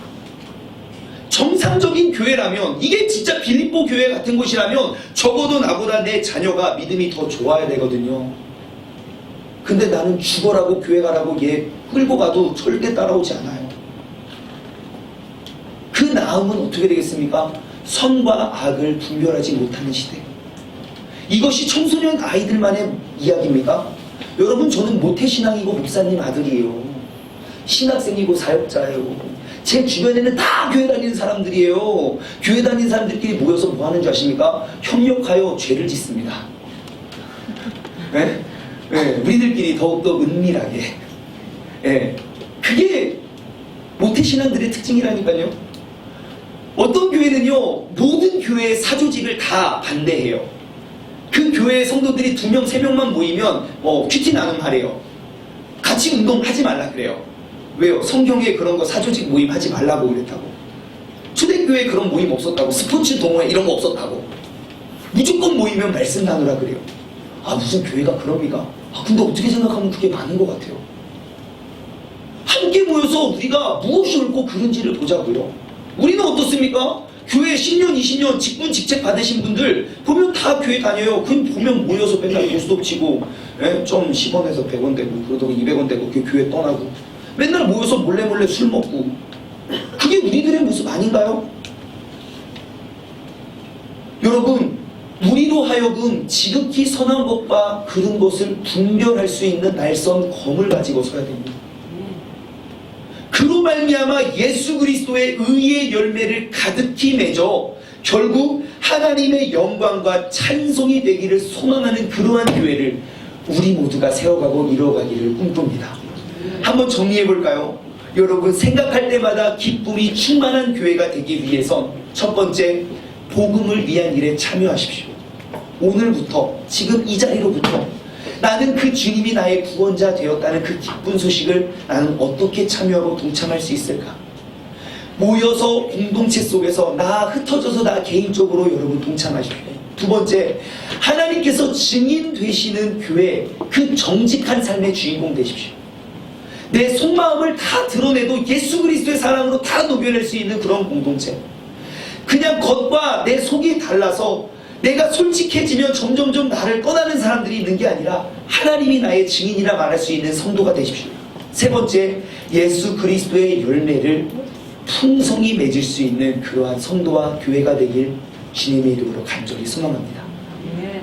정상적인 교회라면 이게 진짜 빌립보 교회 같은 곳이라면 적어도 나보다 내 자녀가 믿음이 더 좋아야 되거든요. 근데 나는 죽어라고 교회 가라고 얘 끌고 가도 절대 따라오지 않아요. 그 나음은 어떻게 되겠습니까? 선과 악을 분별하지 못하는 시대. 이것이 청소년 아이들만의 이야기입니까? 여러분 저는 모태신앙이고 목사님 아들이에요. 신학생이고 사역자예요. 제 주변에는 다 교회 다니는 사람들이에요. 교회 다니는 사람들끼리 모여서 뭐 하는 줄 아십니까? 협력하여 죄를 짓습니다. 네? 네, 우리들끼리 더욱더 은밀하게. 네. 그게 모태신앙들의 특징이라니까요. 어떤 교회는요 모든 교회의 사조직을 다 반대해요. 그 교회의 성도들이 2명, 3명만 모이면 큐티 나눔하래요. 같이 운동하지 말라 그래요. 왜요? 성경에 그런 거 사조직 모임 하지 말라고 그랬다고. 초대교회에 그런 모임 없었다고. 스포츠 동호회 이런 거 없었다고. 무조건 모이면 말씀 나누라 그래요. 아 무슨 교회가 그럽니까? 근데 어떻게 생각하면 그게 많은 것 같아요. 함께 모여서 우리가 무엇이 옳고 그른지를 보자고요. 우리는 어떻습니까? 교회 10년, 20년 직분 직책 받으신 분들 보면 다 교회 다녀요. 그 보면 모여서 맨날 고스톱 치고 좀 10원에서 100원 되고 그러다가 200원 되고 그 교회 떠나고 맨날 모여서 몰래 술 먹고 그게 우리들의 모습 아닌가요? 여러분, 우리로 하여금 지극히 선한 것과 그른 것을 분별할 수 있는 날선 검을 가지고 서야 됩니다. 그로 말미암아 예수 그리스도의 의의 열매를 가득히 맺어 결국 하나님의 영광과 찬송이 되기를 소망하는 그러한 교회를 우리 모두가 세워가고 이루어가기를 꿈꿉니다. 한번 정리해 볼까요? 여러분, 생각할 때마다 기쁨이 충만한 교회가 되기 위해선 첫 번째, 복음을 위한 일에 참여하십시오. 오늘부터, 지금 이 자리로부터 나는 그 주님이 나의 구원자 되었다는 그 기쁜 소식을 나는 어떻게 참여하고 동참할 수 있을까? 모여서 공동체 속에서 나 흩어져서 나 개인적으로 여러분 동참하십시오. 두 번째, 하나님께서 증인 되시는 교회, 그 정직한 삶의 주인공 되십시오. 내 속마음을 다 드러내도 예수 그리스도의 사랑으로 다 녹여낼 수 있는 그런 공동체. 그냥 겉과 내 속이 달라서 내가 솔직해지면 점점점 나를 떠나는 사람들이 있는 게 아니라 하나님이 나의 증인이라 말할 수 있는 성도가 되십시오. 세 번째, 예수 그리스도의 열매를 풍성히 맺을 수 있는 그러한 성도와 교회가 되길 주님의 이름으로 간절히 소망합니다.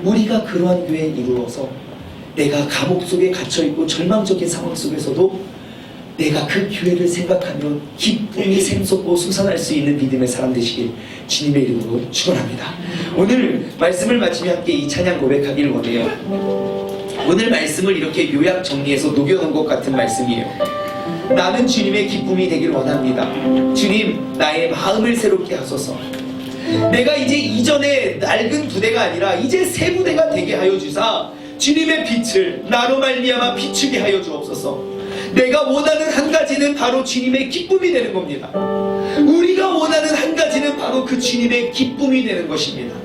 우리가 그러한 교회에 이루어서 내가 감옥 속에 갇혀있고 절망적인 상황 속에서도 내가 그 교회를 생각하면 기쁨이 샘솟고 솟아날 수 있는 믿음의 사람 되시길 주님의 이름으로 축원합니다. 오늘 말씀을 마치며 함께 이 찬양 고백하기를 원해요. 오늘 말씀을 이렇게 요약 정리해서 녹여놓은 것 같은 말씀이에요. 나는 주님의 기쁨이 되길 원합니다. 주님, 나의 마음을 새롭게 하소서. 내가 이제 이전에 낡은 부대가 아니라 이제 새 부대가 되게 하여 주사 주님의 빛을 나로 말미암아 비추게 하여 주옵소서. 내가 원하는 한 가지는 바로 주님의 기쁨이 되는 겁니다. 우리가 원하는 한 가지는 바로 그 주님의 기쁨이 되는 것입니다.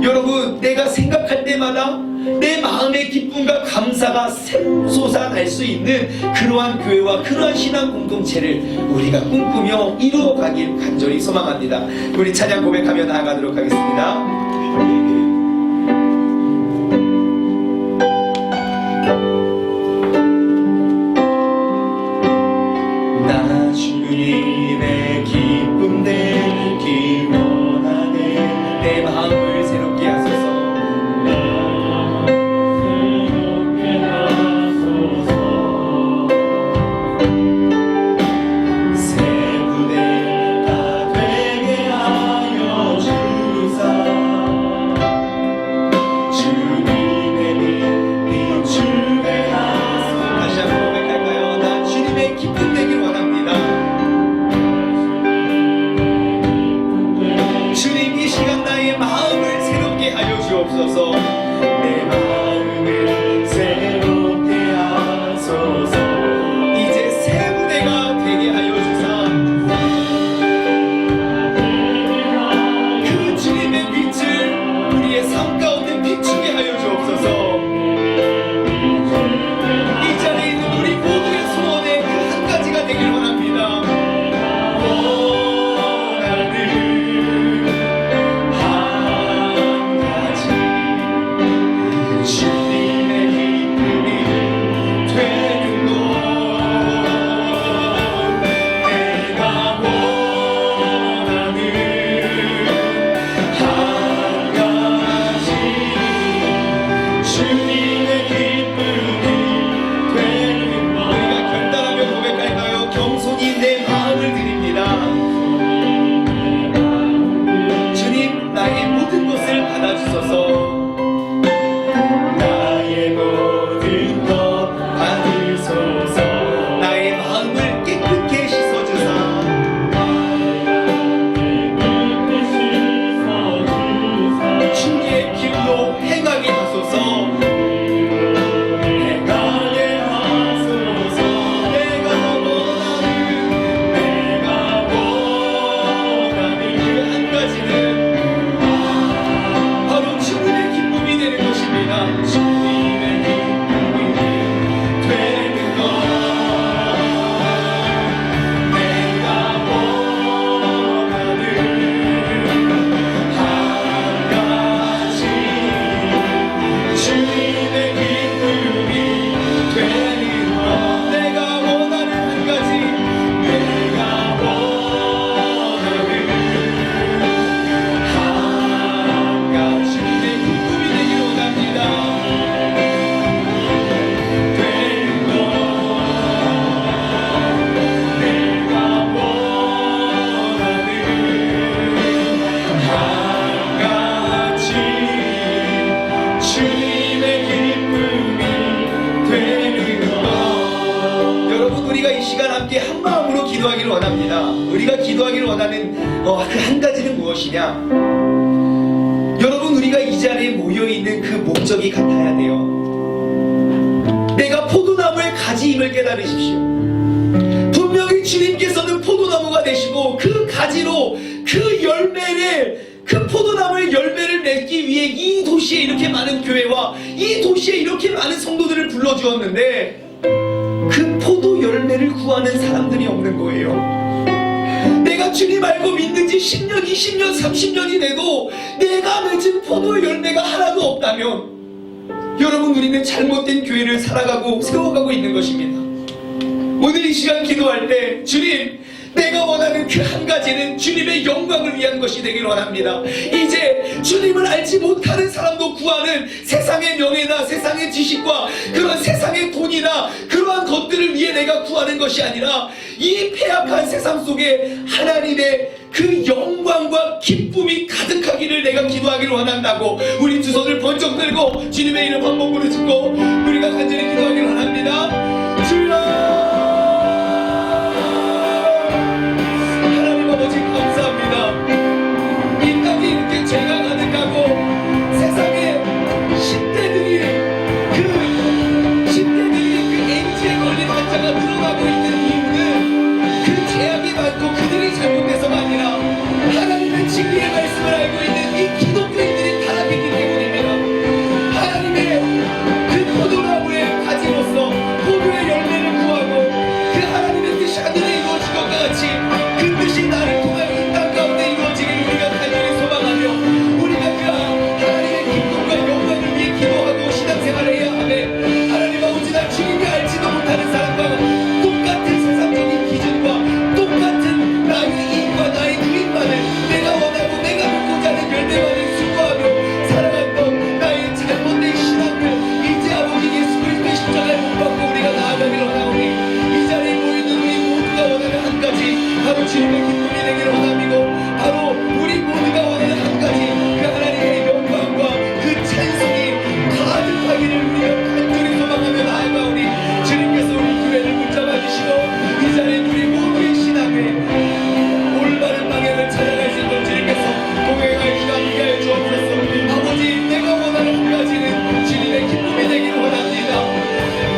여러분, 내가 생각할 때마다 내 마음의 기쁨과 감사가 샘솟아날 수 있는 그러한 교회와 그러한 신앙 공동체를 우리가 꿈꾸며 이루어가길 간절히 소망합니다. 우리 찬양 고백하며 나아가도록 하겠습니다. 주님의 기쁨 되기 원하네. 내 마음을 새롭게 하소서. 새 부대가 되게 하여 주사 여러분, 우리가 이 시간 함께 한 마음으로 기도하기를 원합니다. 우리가 기도하기를 원하는 그 한 가지는 무엇이냐? 여러분, 우리가 이 자리에 모여있는 그 목적이 같아야 돼요. 내가 포도나무의 가지임을 깨달으십시오. 분명히 주님께서는 포도나무가 되시고 그 가지로 그 열매를, 그 포도나무의 열매를 맺기 위해 이 도시에 이렇게 많은 교회와 이 도시에 이렇게 많은 성도들을 불러주었는데 그 포도 열매를 구하는 사람들이 없는 거예요. 내가 주님 알고 믿는 지 10년, 20년, 30년이 돼도 내가 맺은 포도 열매가 하나도 없다면 여러분, 우리는 잘못된 교회를 살아가고 세워가고 있는 것입니다. 오늘 이 시간 기도할 때 주님, 내가 원하는 그 한 가지는 주님의 영광을 위한 것이 되기를 원합니다. 이제 주님을 알지 못하는 사람도 구하는 세상의 명예나 세상의 지식과 그런 세상의 돈이나 그러한 것들을 위해 내가 구하는 것이 아니라 이 패악한 세상 속에 하나님의 그 영광과 기쁨이 가득하기를 내가 기도하기를 원한다고 우리 두 손을 번쩍 들고 주님의 이름 한 번 부르짖고 우리가 간절히 기도하기를 원합니다. 주여, 감사합니다. 이 땅에 이렇게 죄가 가득하고 세상에 10대들이 그 MG에 걸린 환자가 늘어나고 있는 이유는 그 죄악이 많고 그들이 잘못돼서가 아니라 하나님의 진리의 말씀을 알고 있는 이 기독교인들이 타락했기 때문입니다. 하나님의 그 포도나무의 가지로서 포도의 열매를 구하고 그 하나님의 뜻이 하늘에 이루어진 것과 같이 그 뜻이 나를 통하여 이 땅 가운데 이루어지기를 우리가 간절히 소망하며 우리가 그 하나님의 기쁨과 영광을 위해 기도하고 신앙생활을 해야 하며 하나님 아버지, 나 주님이 알지도 못하는 사람과 똑같은 세상적인 기준과 똑같은 나의 이익과 나의 유익만을 내가 원하고 내가 먹고자 하는 열매만을 추구하며 살아갔던 나의 잘못된 신앙을 이제 아버지 예수 그리스도의 십자가에 못 박고 우리가 나아가기를 원하오니 이 자리에 모이는 우리 모두가 원하는 한 가지, 바로 주님의 기쁨이 되기를 원합니다. 바로 우리 모두가 원하는 한 가지, 그 하나님의 영광과 그 찬송이 가득하기를 우리가 간절히 소망하며 나아가오니 주님께서 우리 교회를 붙잡아 주시고 이 자리에 우리 모두의 신앙을 올바른 방향을 찾아갈 수 있도록 주님께서 동행할 시간 있게 하여 주옵소서. 아버지, 내가 원하는 한 가지는 주님의 기쁨이 되기를 원합니다.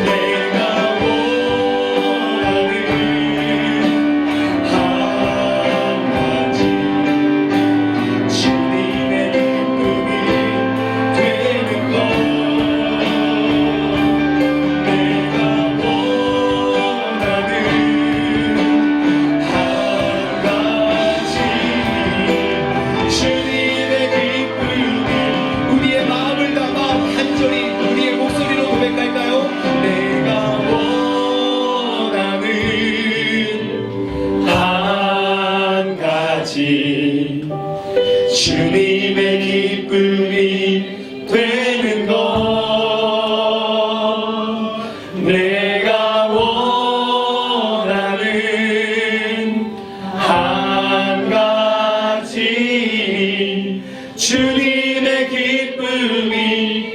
내가 원하는 한 가지, 주님의 기쁨이 되는 것. 내가 원하는 한 가지, 주님의 기쁨이. 우리의 마음을 담아 간절히 우리의 목소리로 고백할까요? 내가 원하는 한 가지, 주님의 기쁨이 되는 것. 내가 원하는 한 가지, 주님의 기쁨이.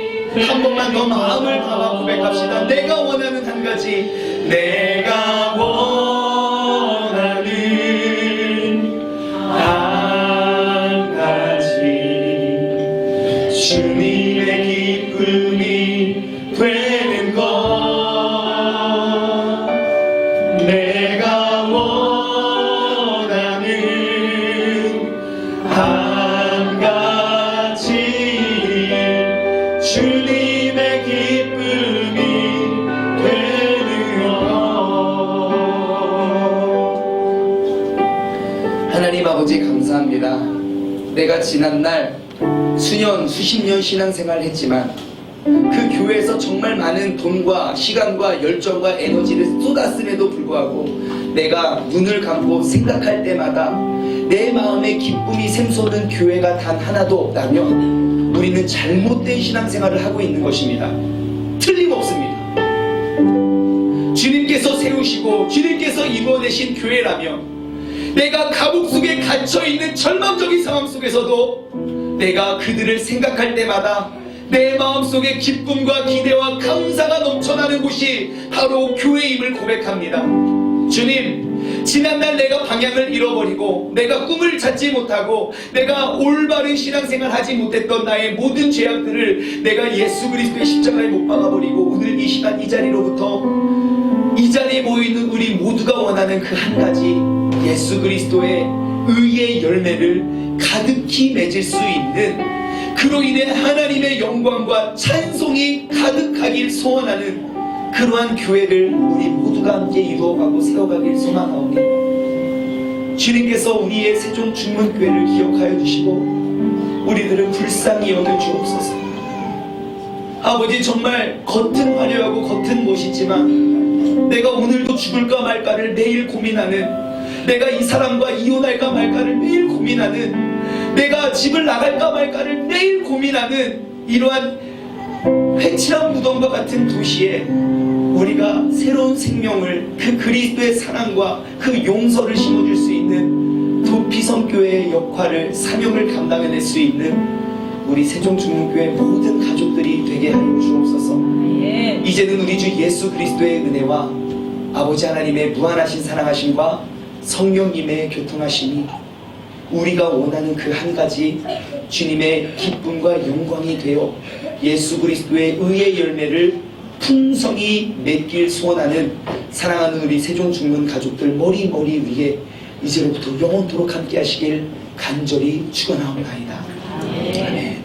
한 번만 더 마음을 담아 고백합시다. 내가 원하는 한 가지, 내가 원하는 한 가지, 주님의 기쁨이 되는 것. 내가 원하는 한 가지, 주님의 기쁨이 되는 것. 하나님 아버지, 감사합니다. 내가 지난날 수년, 수십 년 신앙생활을 했지만 그 교회에서 정말 많은 돈과 시간과 열정과 에너지를 쏟았음에도 불구하고 내가 눈을 감고 생각할 때마다 내 마음에 기쁨이 샘솟는 교회가 단 하나도 없다면 우리는 잘못된 신앙생활을 하고 있는 것입니다. 틀림없습니다. 주님께서 세우시고 주님께서 이루어내신 교회라면 내가 감옥 속에 갇혀있는 절망적인 상황 속에서도 내가 그들을 생각할 때마다 내 마음속에 기쁨과 기대와 감사가 넘쳐나는 곳이 바로 교회임을 고백합니다. 주님, 지난날 내가 방향을 잃어버리고 내가 꿈을 찾지 못하고 내가 올바른 신앙생활 하지 못했던 나의 모든 죄악들을 내가 예수 그리스도의 십자가에 못 박아버리고 오늘 이 시간 이 자리로부터 이 자리에 모여있는 우리 모두가 원하는 그 한 가지, 예수 그리스도의 의의 열매를 가득히 맺을 수 있는, 그로 인해 하나님의 영광과 찬송이 가득하길 소원하는 그러한 교회를 우리 모두가 함께 이루어가고 세워가길 소망하오니 주님께서 우리의 세종 중문교회를 기억하여 주시고 우리들을 불쌍히 여겨 주옵소서. 아버지, 정말 겉은 화려하고 겉은 멋있지만 내가 오늘도 죽을까 말까를 매일 고민하는, 내가 이 사람과 이혼할까 말까를 매일 고민하는, 내가 집을 나갈까 말까를 매일 고민하는 이러한 회칠한 무덤과 같은 도시에 우리가 새로운 생명을, 그 그리스도의 사랑과 그 용서를 심어줄 수 있는 도피성교회의 역할을, 사명을 감당해낼 수 있는 우리 세종중문교회 모든 가족들이 되게 하여 주옵소서. 이제는 우리 주 예수 그리스도의 은혜와 아버지 하나님의 무한하신 사랑하심과 성령님의 교통하심이 우리가 원하는 그 한 가지 주님의 기쁨과 영광이 되어 예수 그리스도의 의의 열매를 풍성히 맺길 소원하는 사랑하는 우리 세종중문 가족들 머리 위에 이제로부터 영원토록 함께 하시길 간절히 축원하옵나이다. 아멘.